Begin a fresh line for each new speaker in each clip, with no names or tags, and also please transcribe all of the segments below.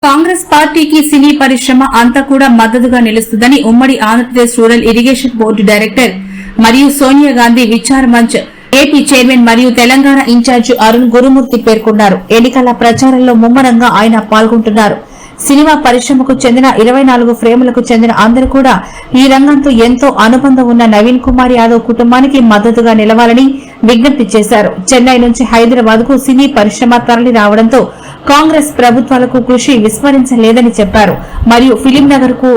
కాంగ్రెస్ పార్టీకి సినీ పరిశ్రమ అంతా కూడా మద్దతుగా నిలుస్తుందని ఉమ్మడి Andhra Pradesh rural irrigation board director మరియు సోనియా గాంధీ విచార్ మంచ్ ఏపీ చైర్మన్ మరియు తెలంగాణ ఇన్ఛార్జి అరుణ్ గురుమూర్తి పేర్కొన్నారు. ఎన్నికల ప్రచారంలో ముమ్మరంగా ఆయన పాల్గొంటున్నారు. సినిమా పరిశ్రమకు చెందిన 24 ఫ్రేములకు చెందిన అందరూ కూడా ఈ రంగంతో ఎంతో అనుబంధం ఉన్న నవీన్ కుమార్ యాదవ్ కుటుంబానికి మద్దతుగా నిలవాలని విజ్ఞప్తి చేశారు. చెన్నై నుంచి హైదరాబాద్ కు సినీ పరిశ్రమ తరలి రావడంతో కాంగ్రెస్ ప్రభుత్వాలకు కృషి విస్మరించలేదని చెప్పారు. మరియు ఫిలిం నగర్ కు,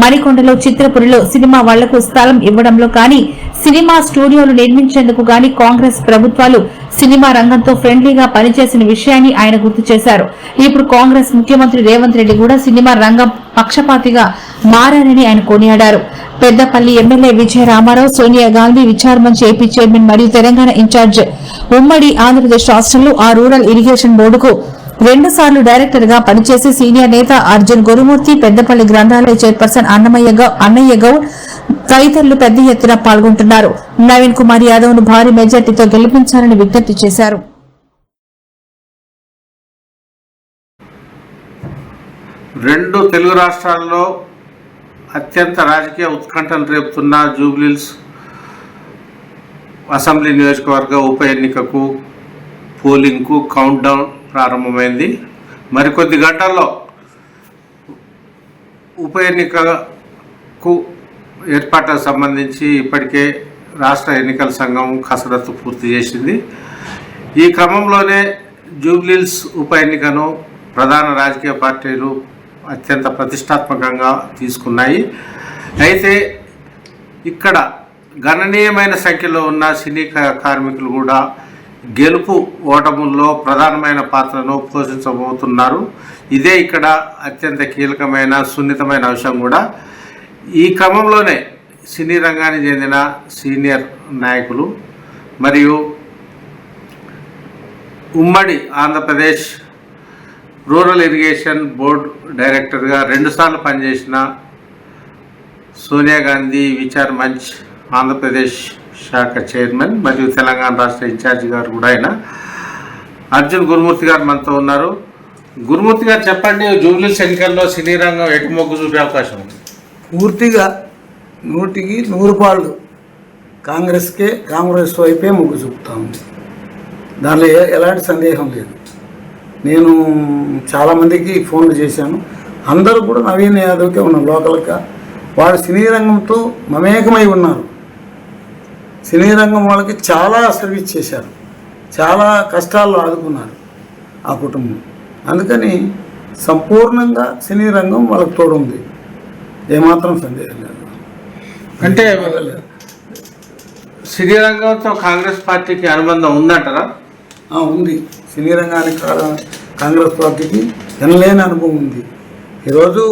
మణికొండలో, చిత్రపురిలో సినిమా వాళ్లకు స్థలం ఇవ్వడంలో కానీ, సినిమా స్టూడియోలు నిర్మించేందుకు గాని కాంగ్రెస్ ప్రభుత్వాలు సినిమా రంగంతో ఫ్రెండ్లీగా పనిచేసిన విషయాన్ని ఆయన గుర్తు చేశారు. ఇప్పుడు కాంగ్రెస్ ముఖ్యమంత్రి రేవంత్ రెడ్డి కూడా సినిమా రంగం పక్షపాతిగా మారారని ఆయన కొనియాడారు. పెద్దపల్లి ఎమ్మెల్యే విజయ రామారావు, సోనియా గాంధీ విచార్ మంచ్ ఏపీ చైర్మన్ మరియు తెలంగాణ ఇన్ఛార్జ్ ఉమ్మడి ఆంధ్రప్రదేశ్ రాష్ట్రంలో ఆ రూరల్ ఇరిగేషన్ బోర్డుకు 2 సార్లు డైరెక్టర్ గా పనిచేసి సీనియర్ నేత అర్జున్ గురుమూర్తి, పెద్దపల్లి గ్రంథాలయ చైర్పర్సన్ అన్నయ్య గౌడ్ తదితరులు పెద్ద ఎత్తున పాల్గొంటున్నారు. నవీన్ కుమార్ యాదవ్ ను భారీ మెజార్టీతో గెలిపించాలని విజ్ఞప్తి చేశారు.
రెండు తెలుగు రాష్ట్రాల్లో అత్యంత రాజకీయ ఉత్కంఠను రేపుతున్న జూబ్లీహిల్స్ అసెంబ్లీ నియోజకవర్గ ఉప ఎన్నికకు పోలింగ్కు కౌంట్ డౌన్ ప్రారంభమైంది. మరికొద్ది గంటల్లో ఉప ఎన్నికకు ఏర్పాట్లకు సంబంధించి ఇప్పటికే రాష్ట్ర ఎన్నికల సంఘం కసరత్తు పూర్తి చేసింది. ఈ క్రమంలోనే జూబ్లీహిల్స్ ఉప ఎన్నికను ప్రధాన రాజకీయ పార్టీలు అత్యంత ప్రతిష్టాత్మకంగా తీసుకున్నాయి. అయితే ఇక్కడ గణనీయమైన సంఖ్యలో ఉన్న సినీ కార్మికులు కూడా గెలుపు ఓటముల్లో ప్రధానమైన పాత్రను పోషించబోతున్నారు. ఇదే ఇక్కడ అత్యంత కీలకమైన సున్నితమైన అంశం కూడా. ఈ క్రమంలోనే సినీ రంగానికి చెందిన సీనియర్ నాయకులు మరియు ఉమ్మడి ఆంధ్రప్రదేశ్ రూరల్ ఇరిగేషన్ బోర్డు డైరెక్టర్గా 2 సార్లు పనిచేసిన సోనియా గాంధీ విచార్ మంచ్ ఆంధ్రప్రదేశ్ శాఖ చైర్మన్ మరియు తెలంగాణ రాష్ట్ర ఇన్ఛార్జి గారు కూడా అయిన అర్జున్ గురుమూర్తి గారు మనతో ఉన్నారు. గురుమూర్తి గారు చెప్పండి, జూబ్లీహిల్స్ ఎన్నికల్లో సినీ రంగం ఎటు మొగ్గు చూపే అవకాశం ఉంది?
పూర్తిగా 100కి 100 పాళ్ళు కాంగ్రెస్ వైపే మొగ్గు చూపుతా ఉంది. దానిలో ఎలాంటి సందేహం లేదు. నేను చాలామందికి ఫోన్లు చేశాను. అందరూ కూడా నవీన్ యాదవ్కే ఉన్నారు. లోకల్గా వాళ్ళు సినీ రంగంతో మమేకమై ఉన్నారు. సినీ రంగం వాళ్ళకి చాలా సర్వీస్ చేశారు, చాలా కష్టాల్లో ఆదుకున్నారు ఆ కుటుంబం. అందుకని సంపూర్ణంగా సినీ రంగం వాళ్ళకి తోడుంది, ఏమాత్రం సందేహం లేదు.
అంటే సినీ రంగంతో కాంగ్రెస్ పార్టీకి అనుబంధం ఉందంటారా?
ఉంది. సినీ రంగానికి కాంగ్రెస్ పార్టీకి ఎనలేని అనుభవం ఉంది. ఈరోజు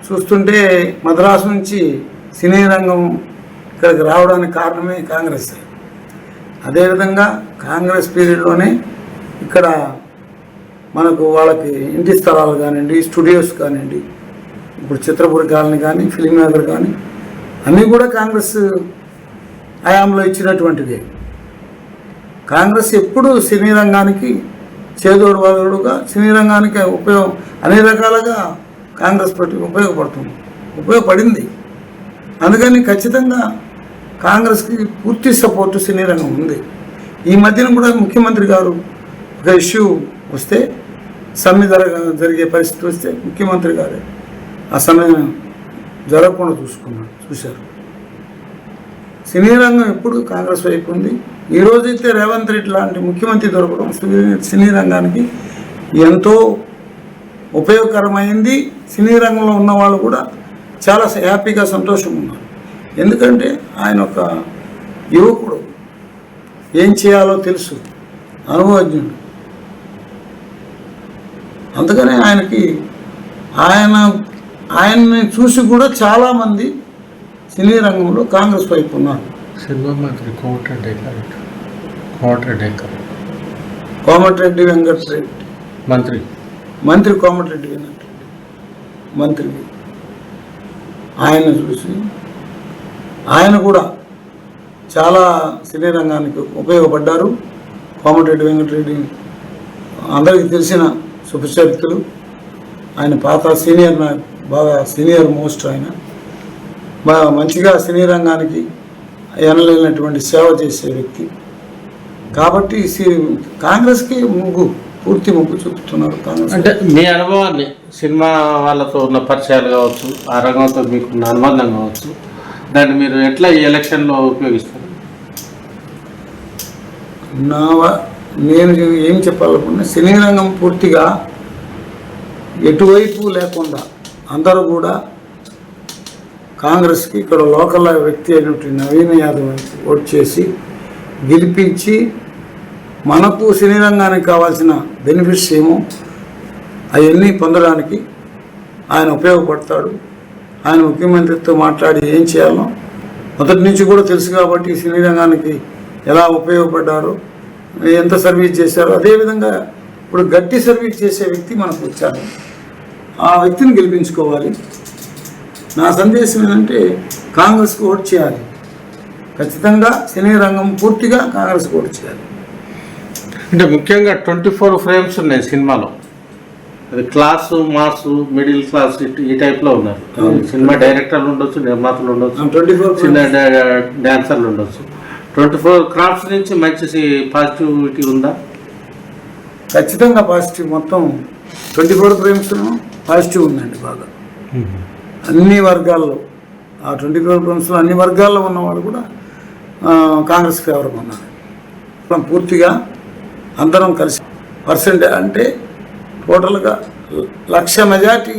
చూస్తుంటే మద్రాసు నుంచి సినీ రంగం ఇక్కడికి రావడానికి కారణమే కాంగ్రెస్. అదేవిధంగా కాంగ్రెస్ పీరియడ్లోనే ఇక్కడ మనకు వాళ్ళకి ఇంటి స్థలాలు కానివ్వండి, స్టూడియోస్ కానివ్వండి, ఇప్పుడు చిత్రపురి కాలనీ కానీ, ఫిలిం నగర్ కానీ అన్నీ కూడా కాంగ్రెస్ హయాంలో ఇచ్చినటువంటివి. కాంగ్రెస్ ఎప్పుడు సినీ రంగానికి చేదోడు వాదోడుగా సినీ రంగానికి అన్ని రకాలుగా కాంగ్రెస్ పార్టీ ఉపయోగపడింది. అందుకని ఖచ్చితంగా కాంగ్రెస్కి పూర్తి సపోర్టు సినీ రంగం ఉంది. ఈ మధ్యన కూడా ముఖ్యమంత్రి గారు ఒక ఇష్యూ వస్తే, సమ్మె జరిగే పరిస్థితి వస్తే ముఖ్యమంత్రి గారే ఆ సమయం జరగకుండా చూశారు. సినీ రంగం ఎప్పుడు కాంగ్రెస్ వైపు ఉంది. ఈరోజైతే రేవంత్ రెడ్డి లాంటి ముఖ్యమంత్రి దొరకడం సినీ రంగానికి ఎంతో ఉపయోగకరమైంది. సినీ రంగంలో ఉన్న వాళ్ళు కూడా చాలా హ్యాపీగా సంతోషంగా ఉన్నారు. ఎందుకంటే ఆయన ఒక యువకుడు, ఏం చేయాలో తెలుసు, అనుభవజ్ఞుడు. అందుకనే ఆయన్ని చూసి కూడా చాలామంది సినీ రంగంలో కాంగ్రెస్ వైపు ఉన్నారు. కోమటిరెడ్డి వెంకటరెడ్డి మంత్రి కోమటిరెడ్డి వెంకటరెడ్డి మంత్రి, ఆయన చూసి ఆయన కూడా చాలా సినీ రంగానికి ఉపయోగపడ్డారు. కోమటిరెడ్డి వెంకటరెడ్డి అందరికీ తెలిసిన సుపచరితులు. ఆయన పాత సీనియర్ బాగా సీనియర్ మోస్ట్. ఆయన బాగా మంచిగా సినీ రంగానికి ఎనలేనటువంటి సేవ చేసే వ్యక్తి కాబట్టి కాంగ్రెస్కి పూర్తి మొగ్గు చూపుతున్నారు కాంగ్రెస్.
అంటే మీ అనుభవాన్ని సినిమా వాళ్ళతో ఉన్న పరిచయాలు కావచ్చు, ఆ రంగంతో మీకున్న అనుబంధం కావచ్చు, దాన్ని మీరు ఎట్లా ఈ ఎలక్షన్లో ఉపయోగిస్తారు?
నేను ఏం చెప్పాలనుకున్నా, సినీ రంగం పూర్తిగా ఎటువైపు లేకుండా అందరూ కూడా కాంగ్రెస్కి ఇక్కడ లోకల్ వ్యక్తి అయినటువంటి నవీన్ యాదవ్ ఓట్ చేసి గెలిపించి మనకు సినీ రంగానికి కావాల్సిన బెనిఫిట్స్ ఏమో అవన్నీ పొందడానికి ఆయన ఉపయోగపడతాడు. ఆయన ముఖ్యమంత్రితో మాట్లాడి ఏం చేయాలో మొదటి నుంచి కూడా తెలుసు కాబట్టి సినీ రంగానికి ఎలా ఉపయోగపడ్డారో, ఎంత సర్వీస్ చేశారో, అదేవిధంగా ఇప్పుడు గట్టి సర్వీస్ చేసే వ్యక్తి మనకు వచ్చారు. ఆ వ్యక్తిని గెలిపించుకోవాలి. నా సందేశం ఏంటంటే కాంగ్రెస్కి ఓటు చేయాలి. ఖచ్చితంగా సినీ రంగం పూర్తిగా కాంగ్రెస్కి ఓటు చేయాలి.
అంటే ముఖ్యంగా 24 ఫ్రేమ్స్ ఉన్నాయి సినిమాలో. అది క్లాసు, మాసు, మిడిల్ క్లాస్ ఈ టైప్లో ఉన్నారు. సినిమా డైరెక్టర్లు ఉండొచ్చు, నిర్మాతలు ఉండొచ్చు,
24
చిన్న డాన్సర్లు ఉండొచ్చు. 24 క్రాఫ్ట్స్ నుంచి మంచి పాజిటివిటీ ఉందా?
ఖచ్చితంగా పాజిటివ్. మొత్తం 24 ఫ్రేమ్స్ పాజిటివ్ ఉందండి బాగా. అన్ని వర్గాల్లో, ఆ 24 ఫ్రేమ్స్లో అన్ని వర్గాల్లో ఉన్నవాళ్ళు కూడా కాంగ్రెస్ ఫేవర్గా ఉన్నారు. పూర్తిగా అందరం కలిసి పర్సెంటేజ్ అంటే టోటల్గా 1,00,000 మెజార్టీ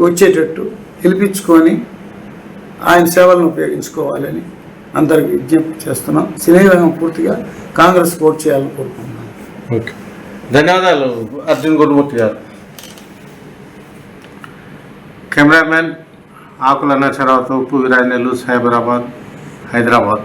వచ్చేటట్టు గెలిపించుకొని ఆయన సేవలను ఉపయోగించుకోవాలని అందరికి విజ్ఞప్తి చేస్తున్నాం. సినీ రంగం పూర్తిగా కాంగ్రెస్ ఓట్ చేయాలని కోరుకుంటున్నాం.
ఓకే, ధన్యవాదాలు అర్జున్ గురుమూర్తి గారు. కెమెరామ్యాన్ ఆకుల నరసరావుతో ఉప్పు వీరాయనలు, సైబరాబాద్, హైదరాబాద్.